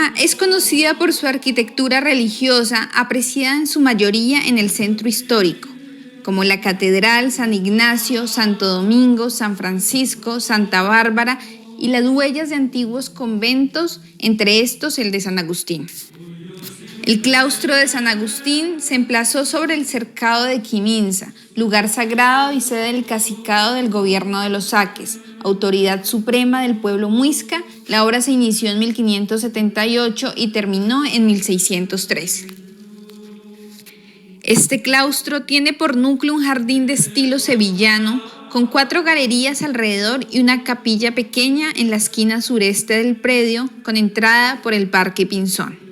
Tunja es conocida por su arquitectura religiosa, apreciada en su mayoría en el centro histórico, como la Catedral, San Ignacio, Santo Domingo, San Francisco, Santa Bárbara y las huellas de antiguos conventos, entre estos el de San Agustín. El claustro de San Agustín se emplazó sobre el cercado de Quiminsa, lugar sagrado y sede del cacicado del gobierno de los Saques, autoridad suprema del pueblo muisca. La obra se inició en 1578 y terminó en 1603. Este claustro tiene por núcleo un jardín de estilo sevillano, con 4 galerías alrededor y una capilla pequeña en la esquina sureste del predio, con entrada por el Parque Pinzón.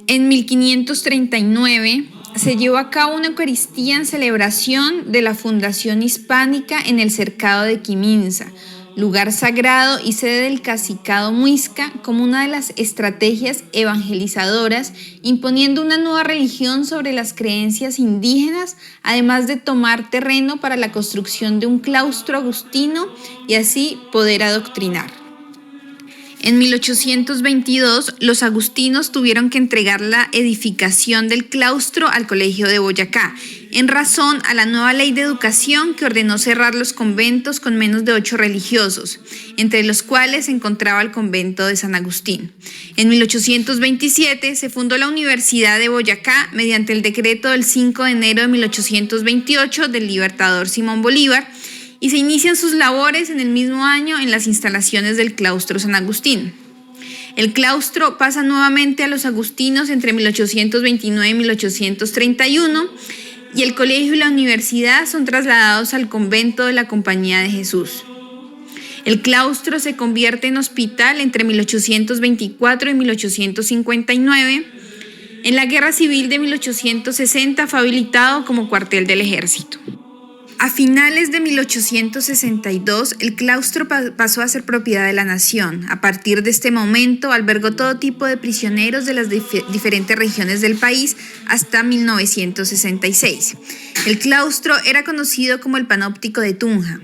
En 1539 se llevó a cabo una Eucaristía en celebración de la fundación hispánica en el cercado de Quiminsa, lugar sagrado y sede del cacicado muisca, como una de las estrategias evangelizadoras, imponiendo una nueva religión sobre las creencias indígenas, además de tomar terreno para la construcción de un claustro agustino y así poder adoctrinar. En 1822, los agustinos tuvieron que entregar la edificación del claustro al Colegio de Boyacá, en razón a la nueva ley de educación que ordenó cerrar los conventos con menos de 8 religiosos, entre los cuales se encontraba el convento de San Agustín. En 1827 se fundó la Universidad de Boyacá mediante el decreto del 5 de enero de 1828 del libertador Simón Bolívar, y se inician sus labores en el mismo año en las instalaciones del claustro San Agustín. El claustro pasa nuevamente a los agustinos entre 1829 y 1831 y el colegio y la universidad son trasladados al convento de la Compañía de Jesús. El claustro se convierte en hospital entre 1824 y 1859. En la Guerra Civil de 1860 fue habilitado como cuartel del ejército. A finales de 1862, el claustro pasó a ser propiedad de la nación. A partir de este momento, albergó todo tipo de prisioneros de las diferentes regiones del país hasta 1966. El claustro era conocido como el Panóptico de Tunja.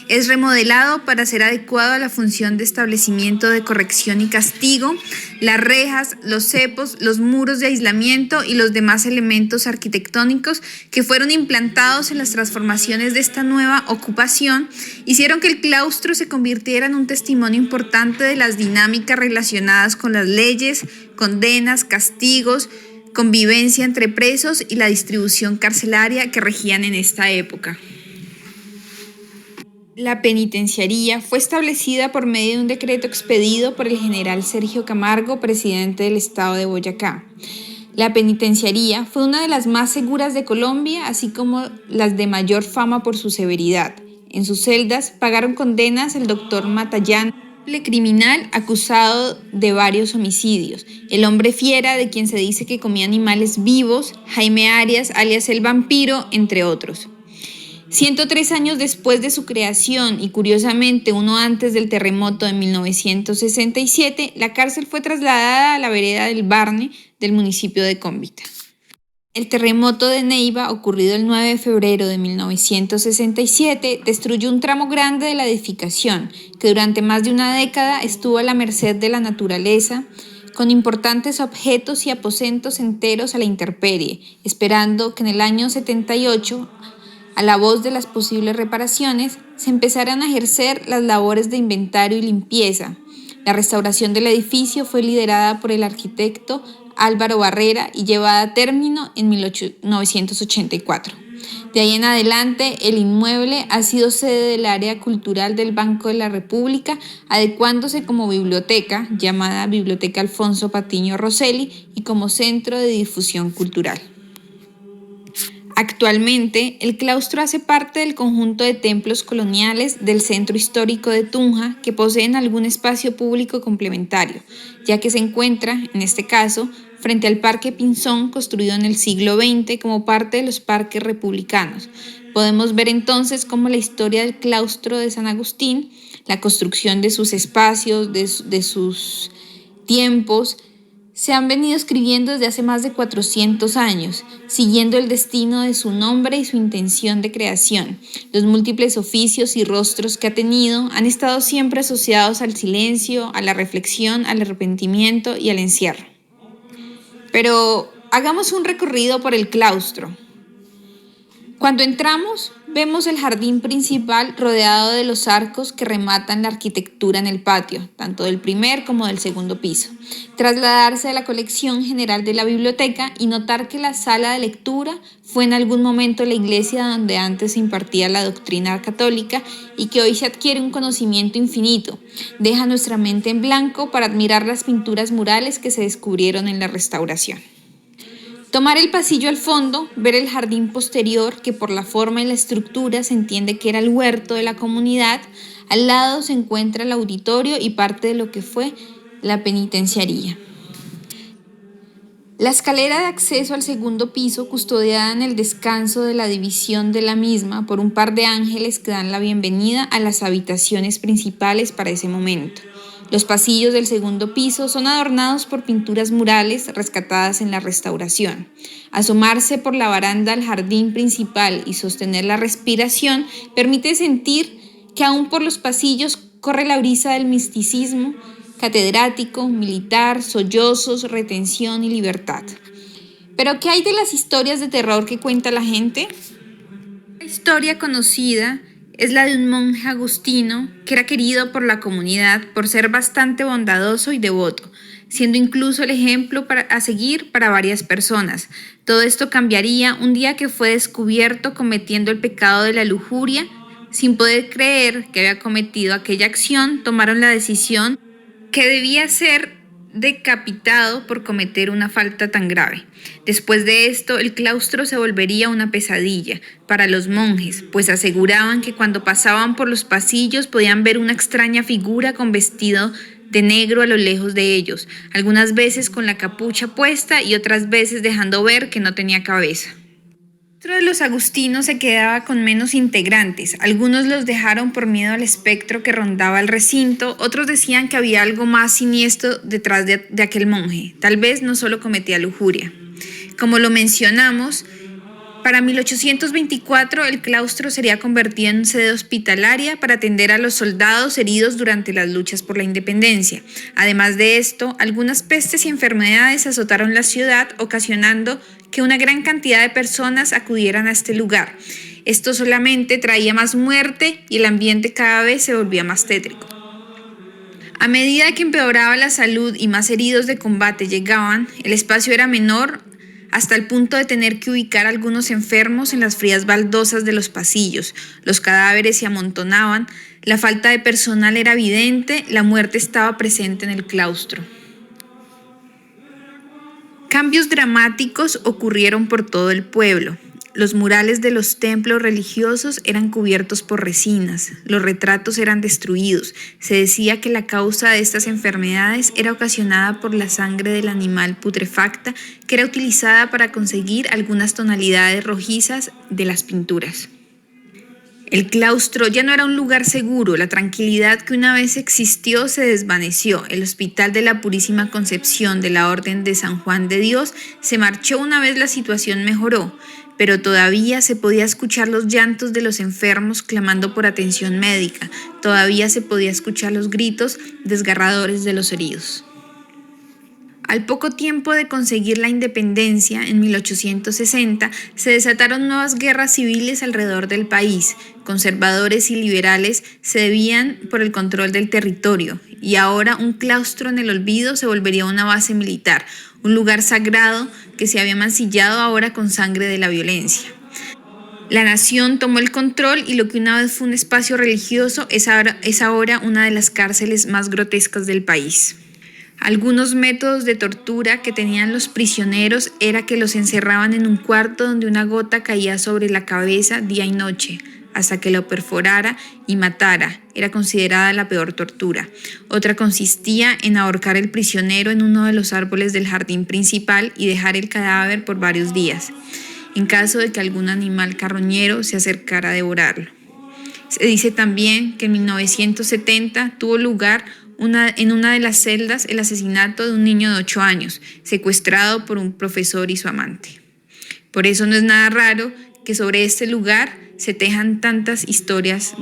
Es remodelado para ser adecuado a la función de establecimiento de corrección y castigo. Las rejas, los cepos, los muros de aislamiento y los demás elementos arquitectónicos que fueron implantados en las transformaciones de esta nueva ocupación hicieron que el claustro se convirtiera en un testimonio importante de las dinámicas relacionadas con las leyes, condenas, castigos, convivencia entre presos y la distribución carcelaria que regían en esta época. La penitenciaría fue establecida por medio de un decreto expedido por el general Sergio Camargo, presidente del estado de Boyacá. La penitenciaría fue una de las más seguras de Colombia, así como las de mayor fama por su severidad. En sus celdas pagaron condenas el doctor Matallán, criminal acusado de varios homicidios, el hombre fiera de quien se dice que comía animales vivos, Jaime Arias, alias el vampiro, entre otros. 103 años después de su creación y curiosamente uno antes del terremoto de 1967, la cárcel fue trasladada a la vereda del Barne del municipio de Cómbita. El terremoto de Neiva, ocurrido el 9 de febrero de 1967, destruyó un tramo grande de la edificación, que durante más de una década estuvo a la merced de la naturaleza, con importantes objetos y aposentos enteros a la intemperie, esperando que en el año 78, a la voz de las posibles reparaciones, se empezarán a ejercer las labores de inventario y limpieza. La restauración del edificio fue liderada por el arquitecto Álvaro Barrera y llevada a término en 1984. De ahí en adelante, el inmueble ha sido sede del área cultural del Banco de la República, adecuándose como biblioteca, llamada Biblioteca Alfonso Patiño Rosselli, y como centro de difusión cultural. Actualmente, el claustro hace parte del conjunto de templos coloniales del centro histórico de Tunja que poseen algún espacio público complementario, ya que se encuentra, en este caso, frente al Parque Pinzón, construido en el siglo XX como parte de los parques republicanos. Podemos ver entonces cómo la historia del claustro de San Agustín, la construcción de sus espacios, de sus tiempos, se han venido escribiendo desde hace más de 400 años, siguiendo el destino de su nombre y su intención de creación. Los múltiples oficios y rostros que ha tenido han estado siempre asociados al silencio, a la reflexión, al arrepentimiento y al encierro. Pero hagamos un recorrido por el claustro. Cuando entramos, vemos el jardín principal rodeado de los arcos que rematan la arquitectura en el patio, tanto del primer como del segundo piso. Trasladarse a la colección general de la biblioteca y notar que la sala de lectura fue en algún momento la iglesia donde antes se impartía la doctrina católica y que hoy se adquiere un conocimiento infinito. Deja nuestra mente en blanco para admirar las pinturas murales que se descubrieron en la restauración. Tomar el pasillo al fondo, ver el jardín posterior, que por la forma y la estructura se entiende que era el huerto de la comunidad. Al lado se encuentra el auditorio y parte de lo que fue la penitenciaría. La escalera de acceso al segundo piso, custodiada en el descanso de la división de la misma por un par de ángeles que dan la bienvenida a las habitaciones principales para ese momento. Los pasillos del segundo piso son adornados por pinturas murales rescatadas en la restauración. Asomarse por la baranda al jardín principal y sostener la respiración permite sentir que aún por los pasillos corre la brisa del misticismo catedrático, militar, sollozos, retención y libertad. ¿Pero qué hay de las historias de terror que cuenta la gente? La historia conocida es la de un monje agustino que era querido por la comunidad por ser bastante bondadoso y devoto, siendo incluso el ejemplo a seguir para varias personas. Todo esto cambiaría un día que fue descubierto cometiendo el pecado de la lujuria. Sin poder creer que había cometido aquella acción, tomaron la decisión que debía ser decapitado por cometer una falta tan grave. Después de esto, el claustro se volvería una pesadilla para los monjes, pues aseguraban que cuando pasaban por los pasillos podían ver una extraña figura con vestido de negro a lo lejos de ellos, algunas veces con la capucha puesta y otras veces dejando ver que no tenía cabeza. Otro de los agustinos se quedaba con menos integrantes. Algunos los dejaron por miedo al espectro que rondaba el recinto, otros decían que había algo más siniestro detrás de aquel monje. Tal vez no solo cometía lujuria. Como lo mencionamos, para 1824 el claustro sería convertido en sede hospitalaria para atender a los soldados heridos durante las luchas por la independencia. Además de esto, algunas pestes y enfermedades azotaron la ciudad, ocasionando que una gran cantidad de personas acudieran a este lugar. Esto solamente traía más muerte y el ambiente cada vez se volvía más tétrico. A medida que empeoraba la salud y más heridos de combate llegaban, el espacio era menor hasta el punto de tener que ubicar a algunos enfermos en las frías baldosas de los pasillos. Los cadáveres se amontonaban, la falta de personal era evidente, la muerte estaba presente en el claustro. Cambios dramáticos ocurrieron por todo el pueblo. Los murales de los templos religiosos eran cubiertos por resinas, los retratos eran destruidos. Se decía que la causa de estas enfermedades era ocasionada por la sangre del animal putrefacta que era utilizada para conseguir algunas tonalidades rojizas de las pinturas. El claustro ya no era un lugar seguro, la tranquilidad que una vez existió se desvaneció. El Hospital de la Purísima Concepción de la Orden de San Juan de Dios se marchó una vez la situación mejoró, pero todavía se podía escuchar los llantos de los enfermos clamando por atención médica, todavía se podía escuchar los gritos desgarradores de los heridos. Al poco tiempo de conseguir la independencia, en 1860, se desataron nuevas guerras civiles alrededor del país. Conservadores y liberales se debían por el control del territorio, y ahora un claustro en el olvido se volvería una base militar, un lugar sagrado que se había mancillado ahora con sangre de la violencia. La nación tomó el control y lo que una vez fue un espacio religioso es ahora una de las cárceles más grotescas del país. Algunos métodos de tortura que tenían los prisioneros era que los encerraban en un cuarto donde una gota caía sobre la cabeza día y noche, hasta que lo perforara y matara. Era considerada la peor tortura. Otra consistía en ahorcar al prisionero en uno de los árboles del jardín principal y dejar el cadáver por varios días, en caso de que algún animal carroñero se acercara a devorarlo. Se dice también que en 1970 tuvo lugar en una de las celdas el asesinato de un niño de 8 años, secuestrado por un profesor y su amante. Por eso no es nada raro que sobre este lugar se tejan tantas historias.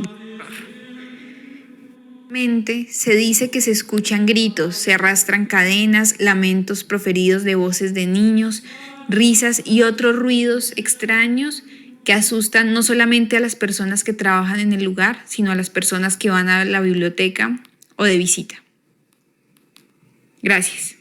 Se dice que se escuchan gritos, se arrastran cadenas, lamentos proferidos de voces de niños, risas y otros ruidos extraños que asustan no solamente a las personas que trabajan en el lugar, sino a las personas que van a la biblioteca o de visita. Gracias.